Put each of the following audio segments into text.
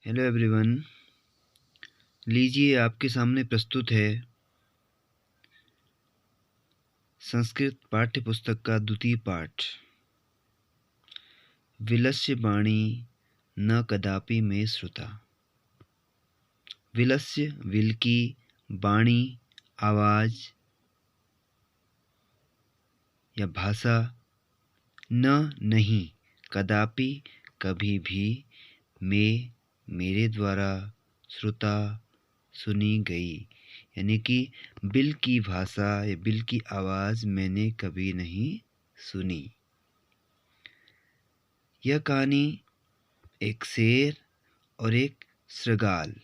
Hello everyone. लीजिए आपके सामने प्रस्तुत है संस्कृत पाठ्य पुस्तक का द्वितीय पाठ। विलस्य वाणी न कदापि में श्रुता। विलस्य विल की, वाणी आवाज या भाषा, न नहीं, कदापि कभी भी, में मेरे द्वारा, श्रुता सुनी गई, यानी कि बिल की भाषा या बिल की आवाज़ मैंने कभी नहीं सुनी। यह कहानी एक शेर और एक श्रृगाल,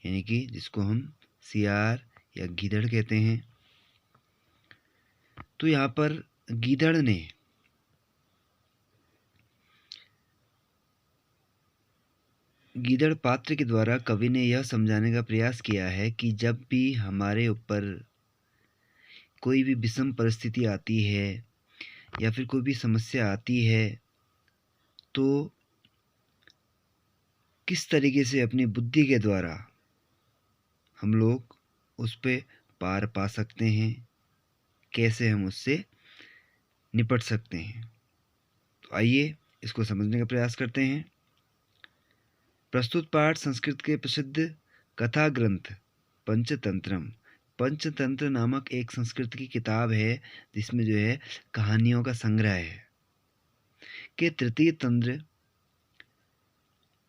यानी कि जिसको हम सियार या गीदड़ कहते हैं। तो यहाँ पर गीदड़ ने गीदड़ पात्र के द्वारा कवि ने यह समझाने का प्रयास किया है कि जब भी हमारे ऊपर कोई भी विषम परिस्थिति आती है या फिर कोई भी समस्या आती है तो किस तरीके से अपनी बुद्धि के द्वारा हम लोग उस पे पार पा सकते हैं, कैसे हम उससे निपट सकते हैं। तो आइए इसको समझने का प्रयास करते हैं। प्रस्तुत पाठ संस्कृत के प्रसिद्ध कथा ग्रंथ पंचतंत्र नामक एक संस्कृत की किताब है, जिसमें जो है कहानियों का संग्रह है, के तृतीय तंत्र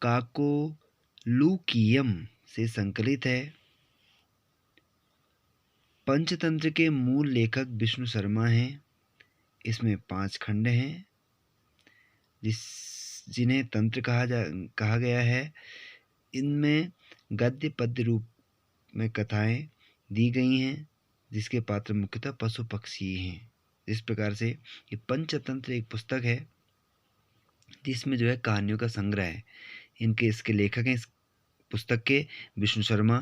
काकोलुकीयम से संकलित है। पंचतंत्र के मूल लेखक विष्णु शर्मा हैं। इसमें 5 खंड हैं जिन्हें तंत्र कहा गया है। इनमें गद्य पद्य रूप में कथाएं दी गई हैं, जिसके पात्र मुख्यतः पशु पक्षी हैं। इस प्रकार से ये पंचतंत्र एक पुस्तक है जिसमें जो है कहानियों का संग्रह है। इसके लेखक हैं इस पुस्तक के विष्णु शर्मा,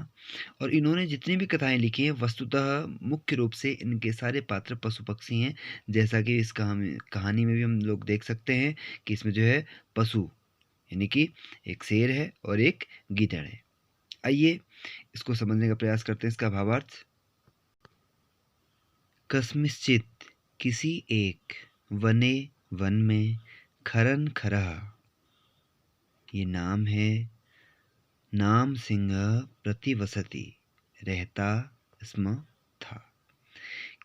और इन्होंने जितनी भी कथाएं लिखी हैं वस्तुतः मुख्य रूप से इनके सारे पात्र पशु पक्षी हैं। जैसा कि इस कहानी में भी हम लोग देख सकते हैं कि इसमें जो है पशु यानी कि एक शेर है और एक गीदड़ है। आइए इसको समझने का प्रयास करते हैं। इसका भावार्थ, कस्मिंश्चित किसी एक वने वन में खरन खरह, ये नाम है, नाम सिंह प्रतिवसति, रहता स्म था।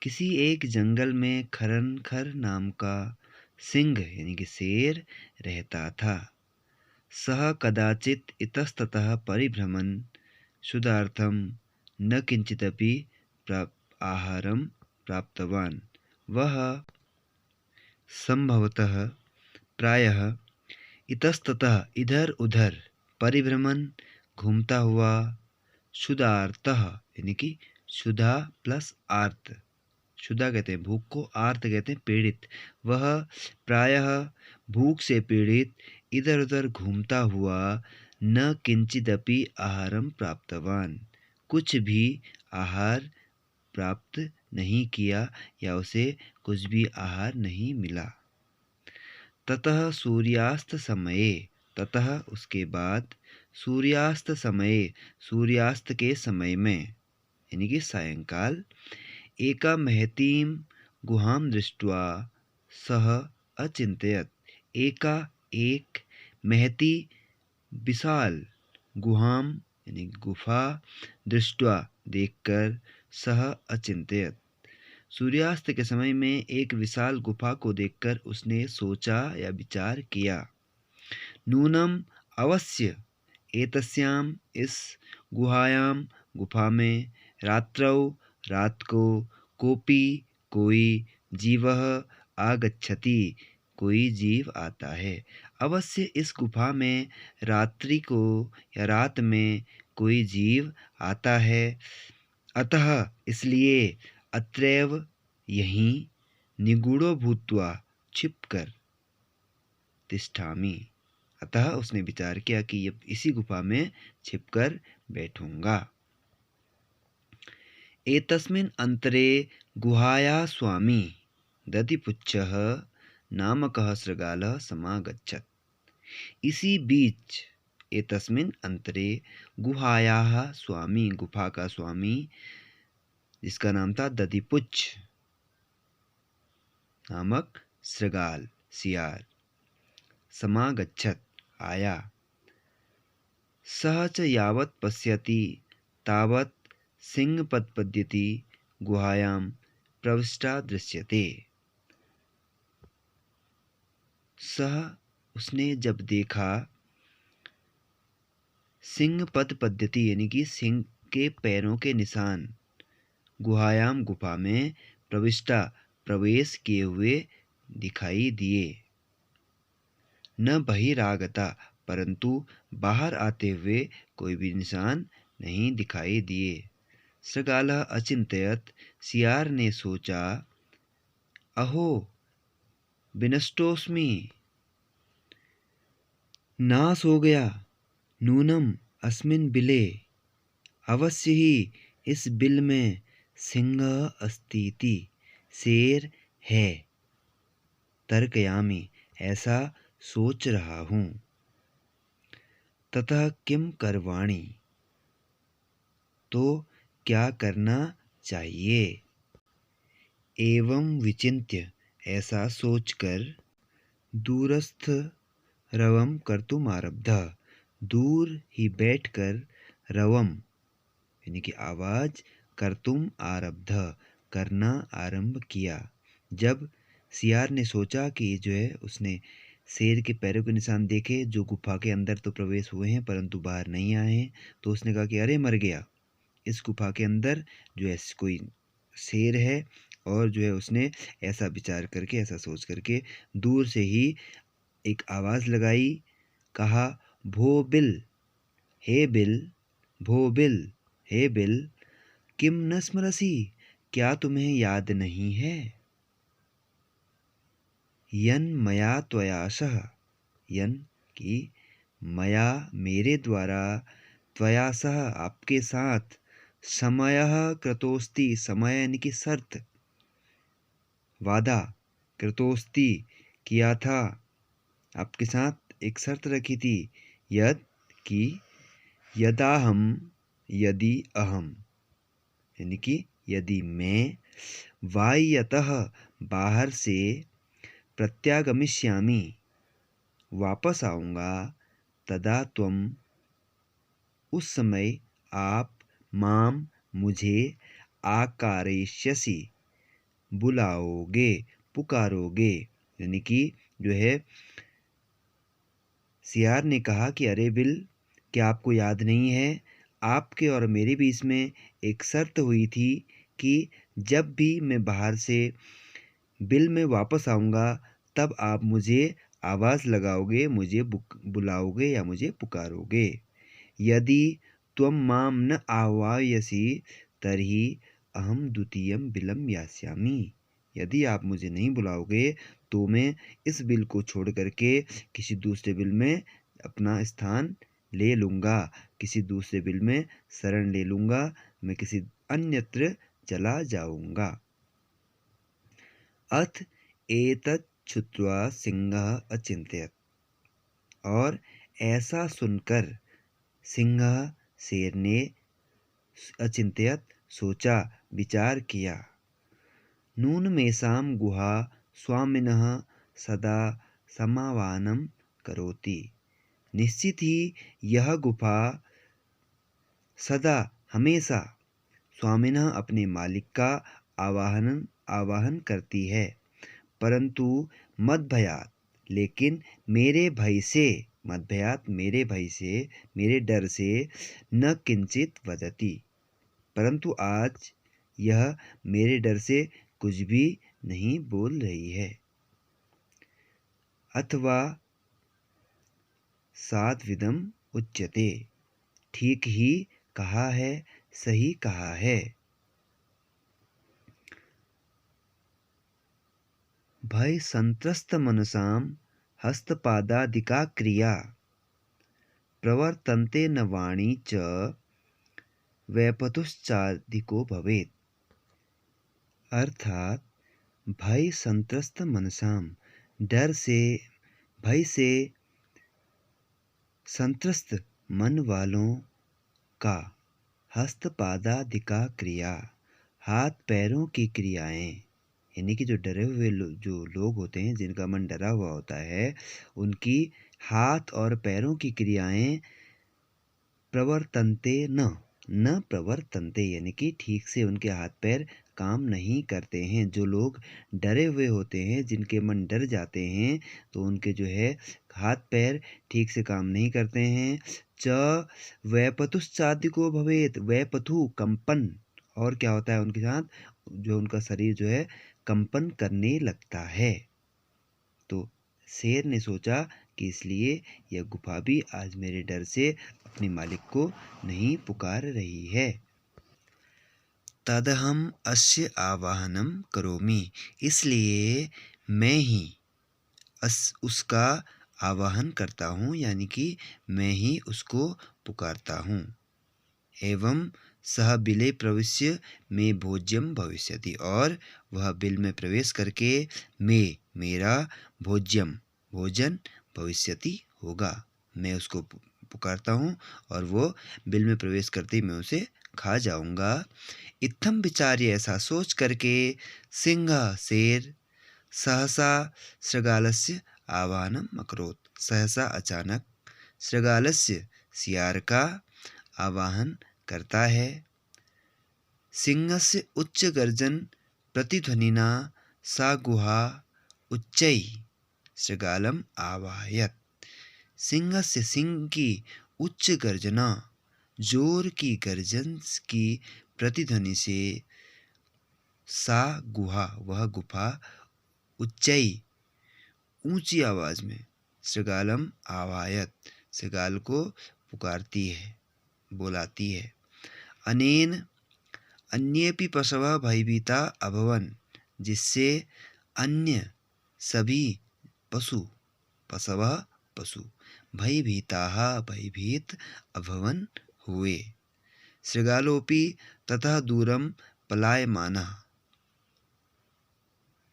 किसी एक जंगल में खरन खर नाम का सिंह यानी कि शेर रहता था। सह कदाचित इतस्ततः परिभ्रमन् क्षुधार्थं न किंचिदपि आहारं प्राप्तवान्। वह संभवतः प्रायः इतस्ततः इधर उधर, परिभ्रमण घूमता हुआ, क्षुधार्तः यानी कि क्षुधा प्लस आर्त, क्षुधा कहते हैं भूख को, आर्त कहते हैं पीड़ित। वह प्रायः भूख से पीड़ित इधर उधर घूमता हुआ, न किंचिदपि आहारम प्राप्तवान, कुछ भी आहार प्राप्त नहीं किया या उसे कुछ भी आहार नहीं मिला। ततः सूर्यास्त समये, ततः उसके बाद, सूर्यास्त समये, सूर्यास्त के समय में यानी कि सायंकाल, एका महतीं गुहां दृष्ट्वा सह अचिंतयत्, एका एक, महती विशाल, गुहां यानी गुफा, दृष्ट्वा देखकर, सह अचिंतयत् सूर्यास्त के समय में एक विशाल गुफा को देखकर उसने सोचा या विचार किया। नूनम अवश्य एतस्याम, इस गुहायाम गुफा में, रात्रौ रात को, कोपी कोई, जीवः आगच्छति कोई जीव आता है। अवश्य इस गुफा में रात्रि को या रात में कोई जीव आता है। अतः इसलिए, अत्रैव यहीं, निगूढ़ो भूत्वा छिपकर, तिष्ठामि, अतः उसने विचार किया कि इसी गुफा में छिपकर बैठूंगा। एतस्मिन् अंतरे गुहाया स्वामी दधिपुच्छः नामकः शृगालः समागच्छत्, इसी बीच एतस्मिन् अंतरे गुहायाः स्वामी, गुफा का स्वामी जिसका नाम था दधिपुच्छ नामक श्रृगाल सियार समागच्छत् आया। सह च यावत् पश्यति तावत् सिंहपद्पद्यति गुहायां प्रविष्टा दृश्यते। सह उसने जब देखा सिंह पद पद्धति यानी कि सिंह के पैरों के निशान गुहायाम गुफा में प्रविष्टा प्रवेश किए हुए दिखाई दिए। न बहिरागता परंतु बाहर आते हुए कोई भी निशान नहीं दिखाई दिए। श्रृगालः अचिंतयत् सियार ने सोचा अहो विनष्टोऽस्मि, नाश हो गया, नूनम अस्मिन् बिले, अवश्य ही इस बिल में सिंह अस्तीति, शेर है, तर्कयामि ऐसा सोच रहा हूँ। ततः किम करवाणी, तो क्या करना चाहिए। एवं विचिन्त्य ऐसा सोचकर दूरस्थ रवम कर्तुम आरब्ध, दूर ही बैठकर रवम यानी कि आवाज कर्तुम आरब्ध करना आरंभ किया। जब सियार ने सोचा कि जो है उसने शेर के पैरों के निशान देखे जो गुफा के अंदर तो प्रवेश हुए हैं परंतु बाहर नहीं आए हैं, तो उसने कहा कि अरे मर गया, इस गुफा के अंदर जो है कोई शेर है। और जो है उसने ऐसा विचार करके ऐसा सोच करके दूर से ही एक आवाज़ लगाई, कहा भो बिल, हे बिल, भो बिल, हे बिल, किम न स्मरसि, क्या तुम्हें याद नहीं है। यन मया त्वया सह, यन की मया मेरे द्वारा, त्वया सह आपके साथ, समयः कृतोस्ति, समय यानी कि शर्त, वादा, कृतोस्ति किया था, आपके साथ एक शर्त रखी थी। यद कि यदाहम, यदि अहम यानी कि यदि मैं, वाह्यतः बाहर से, प्रत्यागमिष्यामि वापस आऊँगा, तदा त्वम उस समय आप, माम मुझे, आकारयिष्यसि बुलाओगे, पुकारोगे। यानी कि जो है सियार ने कहा कि अरे बिल, क्या आपको याद नहीं है, आपके और मेरे बीच में एक शर्त हुई थी कि जब भी मैं बाहर से बिल में वापस आऊँगा तब आप मुझे आवाज़ लगाओगे, मुझे बुलाओगे या मुझे पुकारोगे। यदि त्वं मां न आह्वयसि तर्हि अहम द्वितीयं बिलं यास्यामि, यदि आप मुझे नहीं बुलाओगे तो मैं इस बिल को छोड़ करके किसी दूसरे बिल में अपना स्थान ले लूँगा, किसी दूसरे बिल में शरण ले लूँगा, मैं किसी अन्यत्र चला जाऊँगा। अथ एतत् श्रुत्वा सिंहः अचिंत्यत, और ऐसा सुनकर सिंह शेर ने अचिंत्यत सोचा, विचार किया। नूनमेषां गुहा स्वामिनः सदा समावानं करोति, निश्चित ही यह गुफा सदा हमेशा स्वामिनः अपने मालिक का आवाहन करती है, परंतु मद्भयात् लेकिन मेरे भय से, मद्भयात् मेरे भय से, मेरे डर से, न किंचित वदति परंतु आज यह मेरे डर से कुछ भी नहीं बोल रही है। अथवा सात्विदम उच्यते, ठीक ही कहा है, सही कहा है। भय संत्रस्त मनसाम हस्तपादादिका क्रिया प्रवर्तन्ते न वाणी च वैपतुश्चाधिको भवेत्। अर्थात भय संत्रस्त मनसाम, डर से, भय से संत्रस्त मन वालों का हस्तपादादिका क्रिया, हाथ पैरों की क्रियाएं, यानी कि जो डरे हुए जो लोग होते हैं, जिनका मन डरा हुआ होता है, उनकी हाथ और पैरों की क्रियाएं प्रवर्तन्ते न प्रवर्तन्ते, यानी कि ठीक से उनके हाथ पैर काम नहीं करते हैं। जो लोग डरे हुए होते हैं, जिनके मन डर जाते हैं, तो उनके जो है हाथ पैर ठीक से काम नहीं करते हैं। च वैपतुश्चादिको भवेत, वैपथु कंपन, और क्या होता है उनके साथ, जो उनका शरीर जो है कंपन करने लगता है। तो शेर ने सोचा कि इसलिए यह गुफा भी आज मेरे डर से अपने मालिक को नहीं पुकार रही है। तदहम अस्य आवाहनम करोमि, इसलिए मैं ही उसका आवाहन करता हूँ, यानी कि मैं ही उसको पुकारता हूँ। एवं सह बिले प्रविश्य में भोज्यम भविष्यति, और वह बिल में प्रवेश करके मेरा भोजन भविष्यति होगा। मैं उसको पुकारता हूँ और वो बिल में प्रवेश करते ही मैं उसे खा जाऊंगा। इत्थम विचार्य, ऐसा सोच करके, सिंह शेर सहसा शृगालस्य आवाहनम अकरोत्, सहसा अचानक शृगालस्य सियार का आवाहन करता है। सिंहस्य उच्च गर्जन प्रतिध्वनिना सा गुहा उच्चै शृगालम आवाहयत, सिंहस्य सिंह की उच्च गर्जना, जोर की गर्जन की प्रतिध्वनि से, सा गुहा वह गुफा, उच्चै ऊंची आवाज में, शृगालम आवाहयत शृगाल को पुकारती है, बुलाती है। अनेन अन्येपि पशवः भयभीता अभवन्, जिससे अन्य सभी पशु भयभीताः भयभीत अभवन् हुए। शृगालोपि ततः दूरं पलायमानः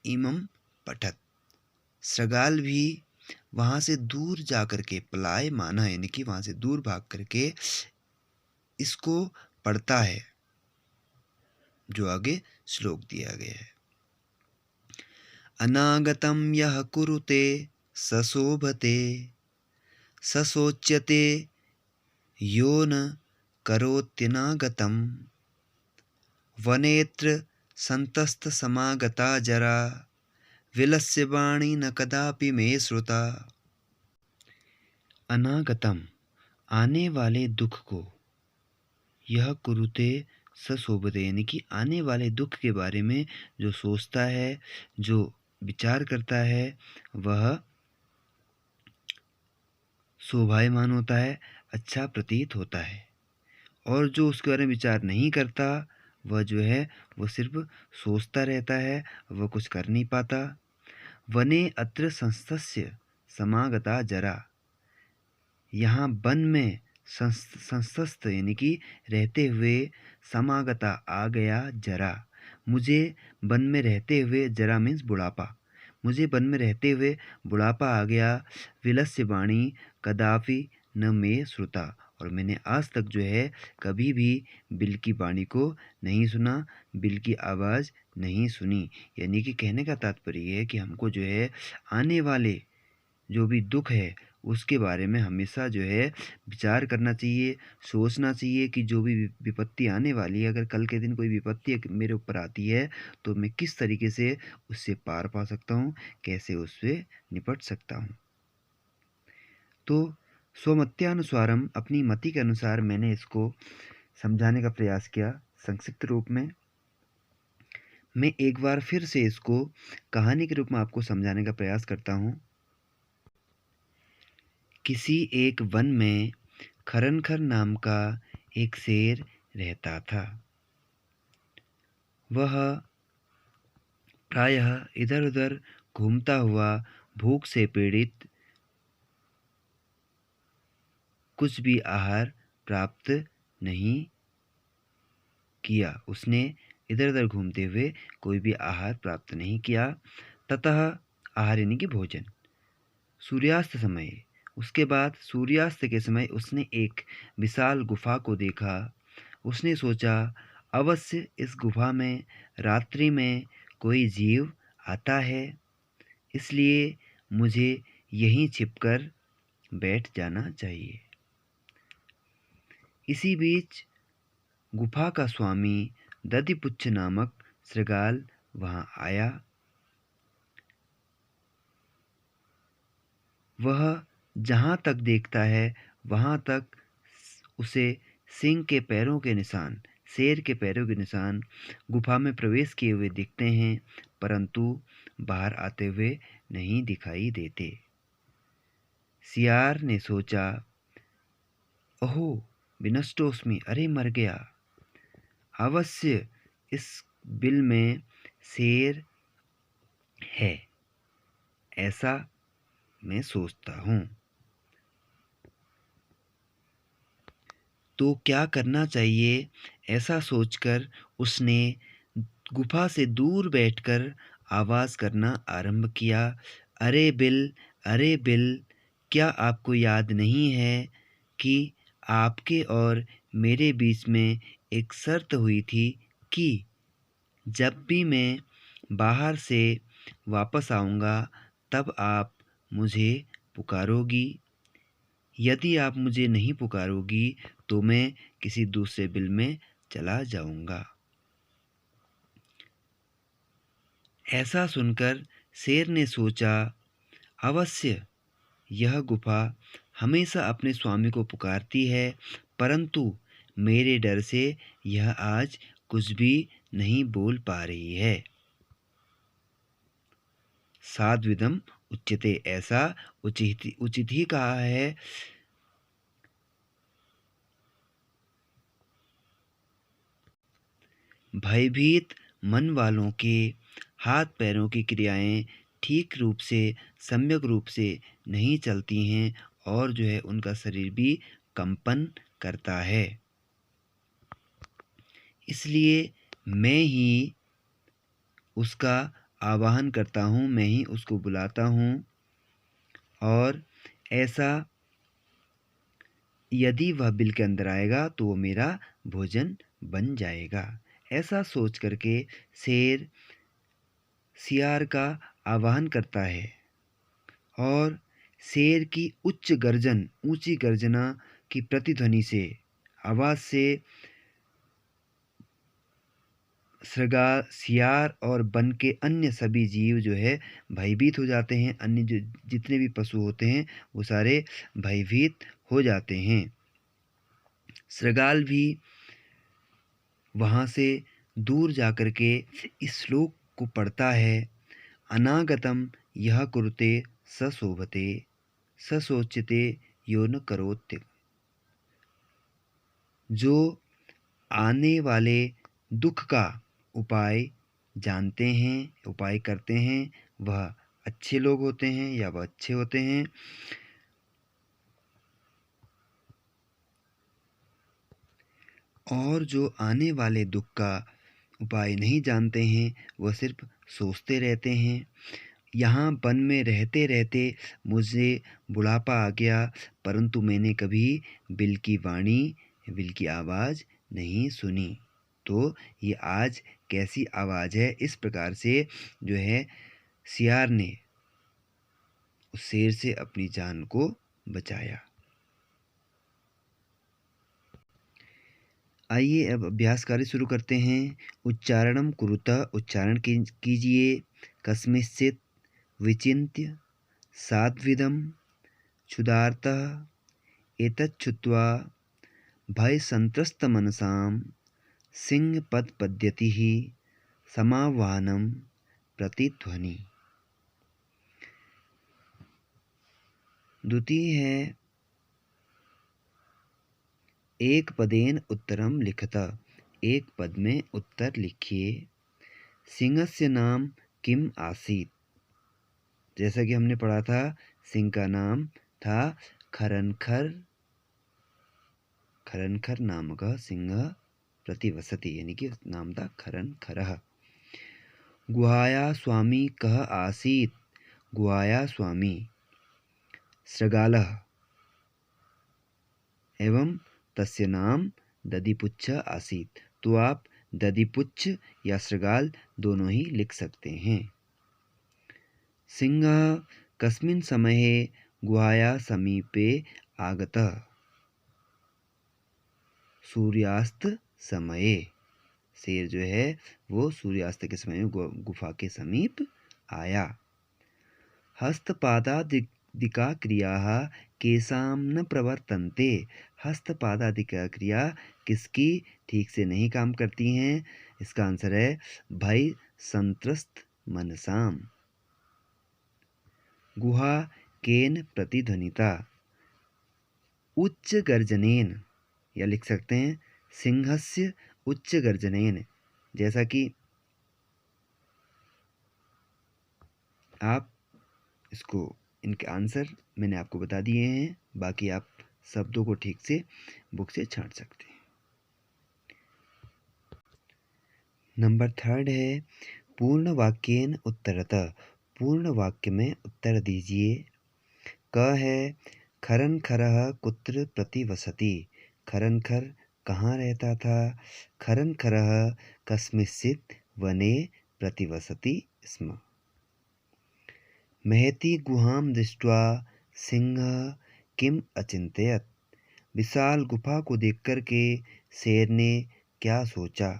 इमं पठत्, शृगाल भी वहाँ से दूर जा करके, पलायमानः यानी कि वहाँ से दूर भाग करके इसको पढ़ता है, जो आगे श्लोक दिया गया है। अनागतं यः कुरुते सशोभते, सशोच्यते यो न करोत्यनागतं, वनेत्र संतस्त समागता जरा, विलस्य वाणी न कदापि मे श्रुता। अनागतम आने वाले दुख को, यह कुरुते सशोभते यानी कि आने वाले दुख के बारे में जो सोचता है, जो विचार करता है, वह शोभायमान होता है, अच्छा प्रतीत होता है। और जो उसके बारे में विचार नहीं करता, वह जो है वो सिर्फ सोचता रहता है, वह कुछ कर नहीं पाता। वने अत्र संस्तस्य समागता जरा, यहाँ वन में संस्तस्त यानी कि रहते हुए, समागता आ गया जरा, मुझे वन में रहते हुए, जरा मीन्स बुढ़ापा, मुझे वन में रहते हुए बुढ़ापा आ गया। विलस्य वाणी कदापि न मे श्रुता, और मैंने आज तक जो है कभी भी बिल की वाणी को नहीं सुना, बिल की आवाज़ नहीं सुनी। यानी कि कहने का तात्पर्य है कि हमको जो है आने वाले जो भी दुख है उसके बारे में हमेशा जो है विचार करना चाहिए, सोचना चाहिए कि जो भी विपत्ति आने वाली है, अगर कल के दिन कोई विपत्ति मेरे ऊपर आती है तो मैं किस तरीके से उससे पार पा सकता हूँ, कैसे उससे निपट सकता हूँ। तो स्वमत्यानुसारम, अपनी मति के अनुसार मैंने इसको समझाने का प्रयास किया संक्षिप्त रूप में। मैं एक बार फिर से इसको कहानी के रूप में आपको समझाने का प्रयास करता हूँ। किसी एक वन में खरनखर नाम का एक शेर रहता था। वह प्रायः इधर उधर घूमता हुआ, भूख से पीड़ित, कुछ भी आहार प्राप्त नहीं किया। उसने इधर उधर घूमते हुए कोई भी आहार प्राप्त नहीं किया। ततः आहार यानी कि भोजन, सूर्यास्त समय उसके बाद सूर्यास्त के समय उसने एक विशाल गुफा को देखा। उसने सोचा, अवश्य इस गुफा में रात्रि में कोई जीव आता है, इसलिए मुझे यहीं छिपकर बैठ जाना चाहिए। इसी बीच गुफा का स्वामी दधिपुच्छ नामक श्रृगाल वहां आया। वह जहां तक देखता है वहां तक उसे सिंह के पैरों के निशान, शेर के पैरों के निशान गुफा में प्रवेश किए हुए दिखते हैं, परंतु बाहर आते हुए नहीं दिखाई देते। सियार ने सोचा, ओहो विनष्टोस्मि, अरे मर गया। अवश्य इस बिल में शेर है, ऐसा मैं सोचता हूँ। तो क्या करना चाहिए, ऐसा सोचकर उसने गुफा से दूर बैठकर आवाज़ करना आरंभ किया। अरे बिल, अरे बिल, क्या आपको याद नहीं है कि आपके और मेरे बीच में एक शर्त हुई थी कि जब भी मैं बाहर से वापस आऊँगा तब आप मुझे पुकारोगी। यदि आप मुझे नहीं पुकारोगी तो मैं किसी दूसरे बिल में चला जाऊंगा। ऐसा सुनकर शेर ने सोचा, अवश्य यह गुफा हमेशा अपने स्वामी को पुकारती है, परंतु मेरे डर से यह आज कुछ भी नहीं बोल पा रही है। साध्विदम उच्यते, ऐसा उचित ही कहा है। भयभीत मन वालों के हाथ पैरों की क्रियाएं ठीक रूप से, सम्यक रूप से नहीं चलती हैं और जो है उनका शरीर भी कंपन करता है। इसलिए मैं ही उसका आवाहन करता हूँ, मैं ही उसको बुलाता हूँ और ऐसा यदि वह बिल के अंदर आएगा तो वो मेरा भोजन बन जाएगा। ऐसा सोच करके शेर सियार का आवाहन करता है और शेर की उच्च गर्जन, ऊंची गर्जना की प्रतिध्वनि से, आवाज़ से श्रृगाल, सियार और वन के अन्य सभी जीव जो है भयभीत हो जाते हैं। अन्य जो जितने भी पशु होते हैं वो सारे भयभीत हो जाते हैं। श्रृगाल भी वहाँ से दूर जाकर के इस श्लोक को पढ़ता है। अनागतम यह कुरुते स शोभते, स सोच्यते यो न करोत्य। जो आने वाले दुख का उपाय जानते हैं, उपाय करते हैं, वह अच्छे लोग होते हैं या वह अच्छे होते हैं। और जो आने वाले दुख का उपाय नहीं जानते हैं वह सिर्फ सोचते रहते हैं। यहाँ वन में रहते रहते मुझे बुढ़ापा आ गया, परंतु मैंने कभी बिल की वाणी, बिल की आवाज़ नहीं सुनी। तो ये आज कैसी आवाज़ है। इस प्रकार से जो है सियार ने उस शेर से अपनी जान को बचाया। आइए अब अभ्यास कार्य शुरू करते हैं। उच्चारणम कुरुतः, उच्चारण कीजिए। कस्मिंश्चित् विचिन्त्य साध्विदं क्षुधार्तः एतच्छ्रुत्वा भयसंत्रस्तमनसां सिंहपदपद्यतिः समाह्वानं प्रतिध्वनि। द्वितीय है एक पदेन उत्तरम लिखता, एक पद में उत्तर लिखिए। सिंहस्य नाम किम आसीत, जैसा कि हमने पढ़ा था सिंह का नाम था खरनखर। खरनखर नाम का सिंह प्रतिवसति, यानी कि नाम था खरनखरः। गुहाया स्वामी कः आसीत, गुहाया स्वामी श्रृगालः। एवं तस्य नाम दधिपुच्छ आसीत्। तो आप दधिपुच्छ या शृगाल दोनों ही लिख सकते हैं। सिंहः कस्मिन् समये गुहायाः समीपे आगतः? सूर्यास्त समये। शेर जो है वो सूर्यास्त के समय में गुफा के समीप आया। हस्तपादादिका क्रियाः केषां न प्रवर्तन्ते? हस्तपादादिका क्रिया किसकी ठीक से नहीं काम करती हैं? इसका आंसर है भय संत्रस्त मनसाम। गुहा केन प्रतिध्वनिता? उच्च गर्जनेन, या लिख सकते हैं सिंहस्य उच्च गर्जनेन। जैसा कि आप इसको इनके आंसर मैंने आपको बता दिए हैं, बाकी आप शब्दों को ठीक से बुक से छांट सकते हैं। नंबर 3 है पूर्ण वाक्येन उत्तरतः। पूर्ण वाक्य में उत्तर दीजिए। क है खरनखरः कुत्र प्रतिवसति? खरनखर कहाँ रहता था? खरनखरः कस्मिंश्चित् वने प्रतिवसति स्म। महती गुहां दृष्ट्वा सिंहः किम अचिंतयत्? विशाल गुफा को देखकर के शेर ने क्या सोचा?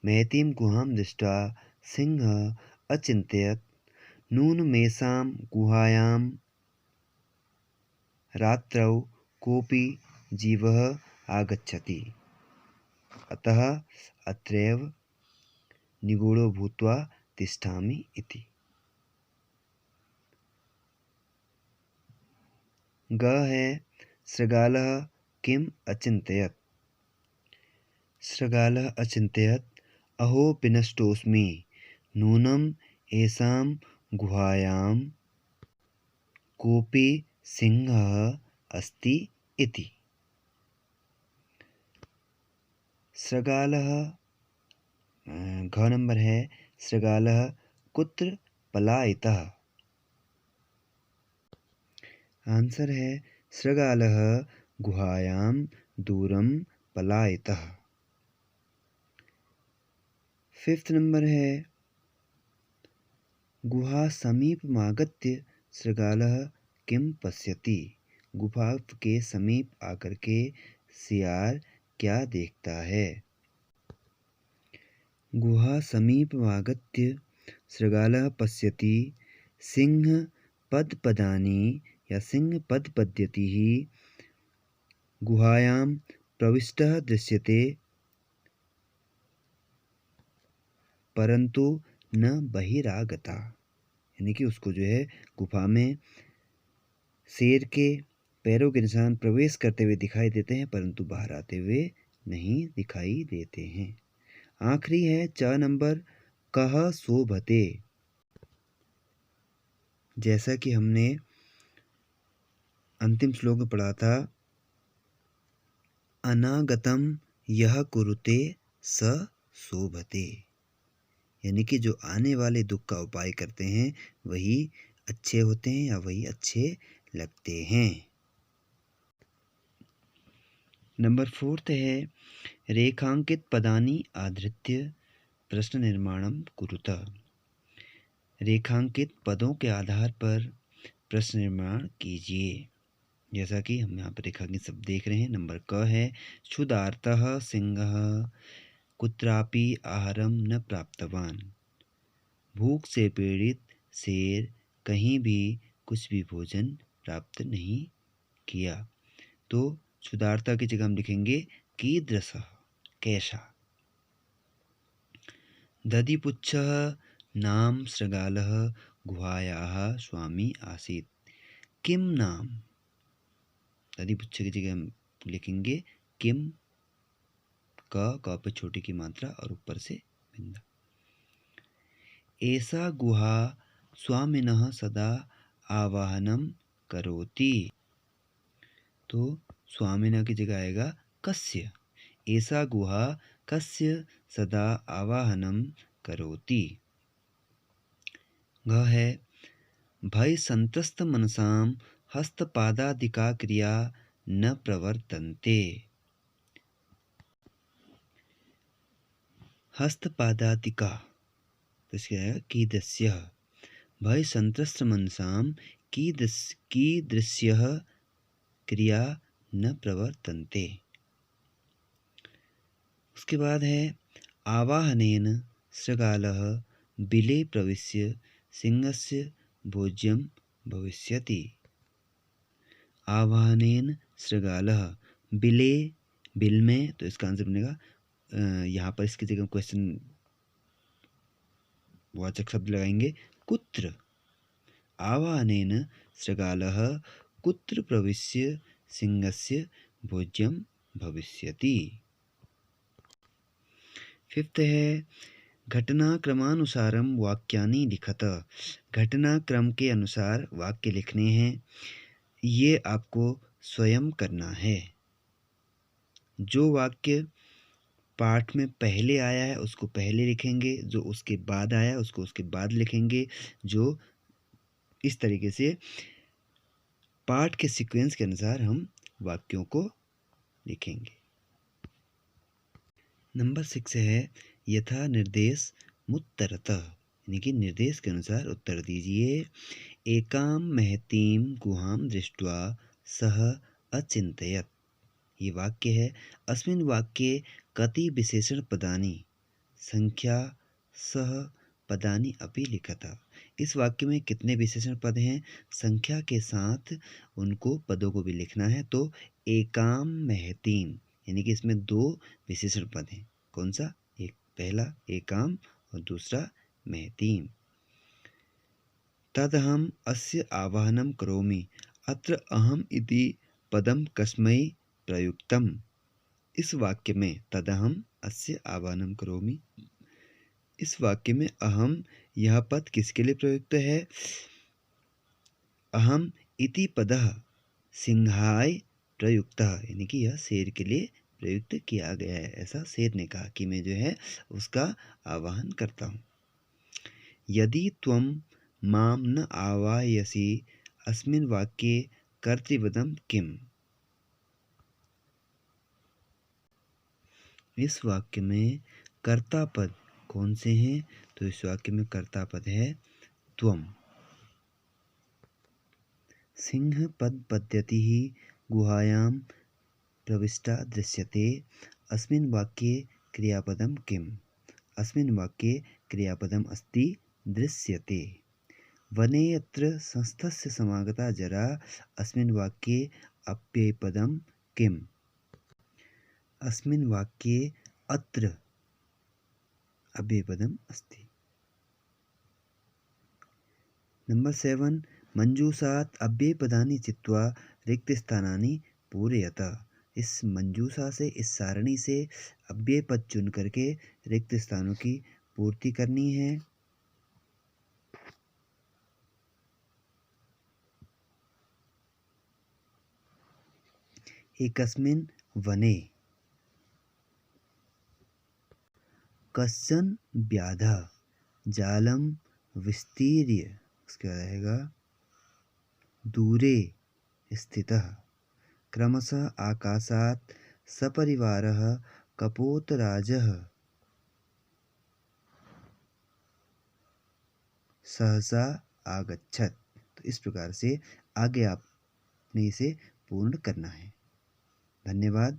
महतीं गुहां दृष्ट्वा सिंहः अचिंतयत् नूनमेषां गुहायां रात्रौ कोऽपि जीवः आगच्छति, अतः अत्रैव निगूढो भूत्वा तिष्ठामि इति। ग है शृगालः किम अचिंतयत्? शृगालः अचिंतयत् अहो विनष्टोऽस्मि नूनम् एषां गुहायां कोऽपि सिंहः अस्ति इति। शृगालः घ नंबर है शृगालः कुत्र पलायितः? आंसर है शृगालः गुहायां दूरं पलायितः। 5th नंबर है गुहा समीपमागत्य शृगालः किम पश्यति? गुफा के समीप आकर के सियार क्या देखता है? गुहा समीपमागत्य शृगालः पश्यति सिंह पदपदानि या सिंह पदपद्यतिः गुहायां प्रविष्टः दृश्यते परंतु न बहिरागता। यानी कि उसको जो है गुफा में शेर के पैरों के निशान प्रवेश करते हुए दिखाई देते हैं परंतु बाहर आते हुए नहीं दिखाई देते हैं। आखिरी है 4 नंबर कह शोभते। जैसा कि हमने अंतिम श्लोक में पढ़ा था अनागतम यह कुरुते स शोभते, यानी कि जो आने वाले दुख का उपाय करते हैं वही अच्छे होते हैं या वही अच्छे लगते हैं। नंबर 4 है रेखांकित पदानि आधृत्य प्रश्न निर्माणम कुरुतः। रेखांकित पदों के आधार पर प्रश्न निर्माण कीजिए। जैसा कि हम यहाँ पर रेखांकित शब्द देख रहे हैं। नंबर क है क्षुधार्तः सिंहः कुत्रापि आहारम न प्राप्तवान। भूख से पीड़ित शेर कहीं भी कुछ भी भोजन प्राप्त नहीं किया। तो क्षुधार्ता की जगह हम लिखेंगे कीदृशः, कैसा। दधिपुच्छः नाम शृगालः गुहायाः स्वामी आसीत्। किम नाम? दधिपुच्छ की जगह हम लिखेंगे किम, क पे छोटी की मात्रा और ऊपर से बिंदा। एषा गुहा स्वामिनः सदा आवाहनम करोति। तो स्वामिनः की जगह आएगा कस्य। एषा गुहा कस्य सदा आवाहनम करोति। घ है भय संत्रस्त मनसाम हस्तपादादिका क्रिया न प्रवर्तन्ते। हस्तपादादिका कीदृश्यः भयसंत्रस्तमनसां कीदृश्यः क्रिया न प्रवर्तन्ते। उसके बाद है आवाहनेन शृगालः बिले प्रविश्य सिंहस्य भोज्यं भविष्यति। आवाहनेन शृगालः बिले, बिल में, तो इसका आंसर बनेगा यहाँ पर इसकी जगह क्वेश्चन वाचक शब्द लगाएंगे कुत्र। आवाहनेन शृगालः कुत्र प्रविश्य सिंहस्य भोज्यं भविष्यति। फिफ्थ है घटनाक्रमानुसारम वाक्यानि लिखत। घटनाक्रम के अनुसार वाक्य लिखने हैं, ये आपको स्वयं करना है। जो वाक्य पाठ में पहले आया है उसको पहले लिखेंगे, जो उसके बाद आया है उसको उसके बाद लिखेंगे, जो इस तरीके से पाठ के सीक्वेंस के अनुसार हम वाक्यों को लिखेंगे। नंबर 6 है यथा निर्देश मुत्तरतः, यानी कि निर्देश के अनुसार उत्तर दीजिए। एकां महतीं गुहां दृष्ट्वा सः अचिन्तयत्। ये वाक्य है। अस्मिन् वाक्ये कति विशेषणपदानि संख्या सह पदानि अपि लिखत। इस वाक्य में कितने विशेषण पद हैं, संख्या के साथ उनको पदों को भी लिखना है। तो एकां महतीं, यानी कि इसमें 2 विशेषण पद हैं। कौन सा? एक पहला एकां और दूसरा महतीं। तदहम् अस्य आवाहनं करोमि। अत्र अहम् इति पदं कस्मै प्रयुक्तम्। इस वाक्य में तदहम् अस्य आवाहनं करोमि, इस वाक्य में अहम यह पद किसके लिए प्रयुक्त है? अहम इति पदः सिंहाय प्रयुक्तः, यानी कि यह शेर के लिए प्रयुक्त किया गया है। ऐसा शेर ने कहा कि मैं जो है उसका आवाहन करता हूँ। यदि त्वं मां न आवाहयसि अस्मिन् वाक्ये कर्तृपदं किम्? इस वाक्य में कर्ता पद कौन से हैं? तो इस वाक्य में कर्ता पद है त्वम्। सिंह पद पद्धतिः गुहायां प्रविष्टा दृश्यते। अस्मिन् वाक्ये क्रियापदं किम्? अस्मिन् वाक्ये क्रियापदम् अस्ति दृश्यते। वने यत्र संस्थस्य समागता जरा। अस्मिन् वाक्ये अव्ययपदं किम्? अस्मिन् वाक्ये अत्र अव्ययपदम् अस्ति। नंबर 7 मंजूषात् अव्ययपदानि चित्वा रिक्तस्थानानि पूरयत। इस मंजूषा से, इस सारणी से अव्यय पद चुन करके रिक्त स्थानों की पूर्ति करनी है। एकस्मिन् वने कश्चन व्याधः जालं विस्तीर्य, उसका रहेगा दूरे स्थितः। क्रमशः आकाशात् सपरिवारः कपोतराजः सहसा आगच्छत्। तो इस प्रकार से आगे आपने इसे पूर्ण करना है। धन्यवाद।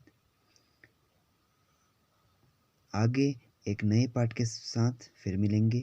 आगे एक नए पाठ के साथ फिर मिलेंगे।